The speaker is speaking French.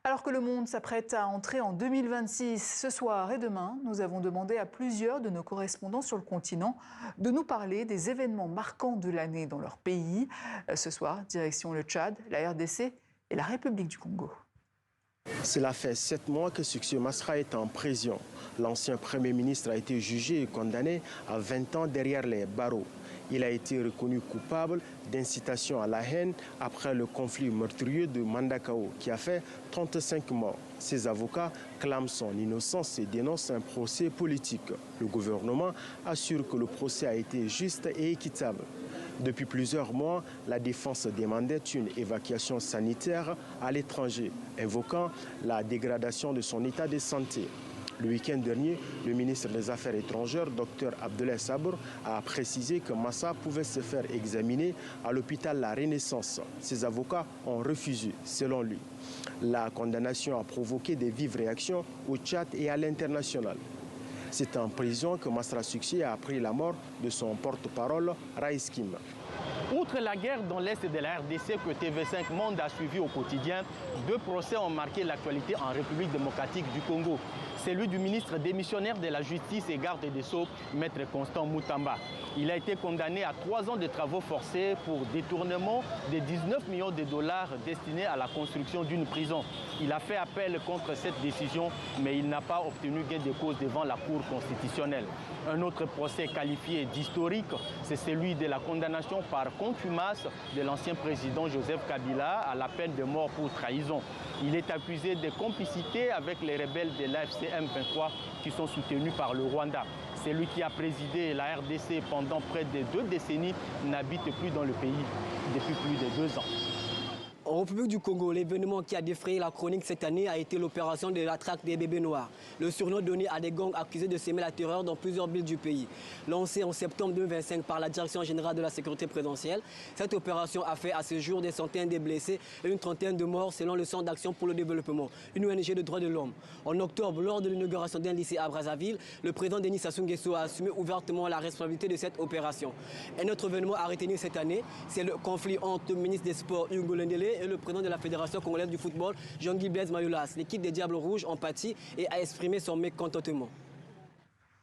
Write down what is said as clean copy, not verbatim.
Alors que le monde s'apprête à entrer en 2026, ce soir et demain, nous avons demandé à plusieurs de nos correspondants sur le continent de nous parler des événements marquants de l'année dans leur pays. Ce soir, direction le Tchad, la RDC et la République du Congo. Cela fait 7 mois que Succès Masra est en prison. L'ancien Premier ministre a été jugé et condamné à 20 ans derrière les barreaux. Il a été reconnu coupable d'incitation à la haine après le conflit meurtrier de Mandakao qui a fait 35 morts. Ses avocats clament son innocence et dénoncent un procès politique. Le gouvernement assure que le procès a été juste et équitable. Depuis plusieurs mois, la défense demandait une évacuation sanitaire à l'étranger, invoquant la dégradation de son état de santé. Le week-end dernier, le ministre des Affaires étrangères, Dr Abdoulaye Sabour, a précisé que Massa pouvait se faire examiner à l'hôpital La Renaissance. Ses avocats ont refusé, selon lui. La condamnation a provoqué des vives réactions au Tchad et à l'international. C'est en prison que Masra Succès a appris la mort de son porte-parole, Raïs Kim. Outre la guerre dans l'Est de la RDC que TV5 Monde a suivi au quotidien, 2 procès ont marqué l'actualité en République démocratique du Congo. Celui du ministre démissionnaire de la Justice et garde des Sceaux, Maître Constant Moutamba. Il a été condamné à 3 ans de travaux forcés pour détournement de 19 millions de dollars destinés à la construction d'une prison. Il a fait appel contre cette décision, mais il n'a pas obtenu gain de cause devant la Cour constitutionnelle. Un autre procès qualifié d'historique, c'est celui de la condamnation par contumace de l'ancien président Joseph Kabila à la peine de mort pour trahison. Il est accusé de complicité avec les rebelles de l'AFC M23 qui sont soutenus par le Rwanda. Celui qui a présidé la RDC pendant près de 2 décennies n'habite plus dans le pays depuis plus de 2 ans. En République du Congo, l'événement qui a défrayé la chronique cette année a été l'opération de la traque des bébés noirs. Le surnom donné à des gangs accusés de semer la terreur dans plusieurs villes du pays. Lancée en septembre 2025 par la Direction générale de la sécurité présidentielle, cette opération a fait à ce jour des centaines de blessés et une trentaine de morts selon le Centre d'action pour le développement, une ONG de droits de l'homme. En octobre, lors de l'inauguration d'un lycée à Brazzaville, le président Denis Sassou Nguesso a assumé ouvertement la responsabilité de cette opération. Un autre événement à retenir cette année, c'est le conflit entre le ministre des Sports Hugo Lendele et le président de la Fédération congolaise du football, Jean-Guy Blaise Mayoulas. L'équipe des Diables Rouges en pâtit et a exprimé son mécontentement.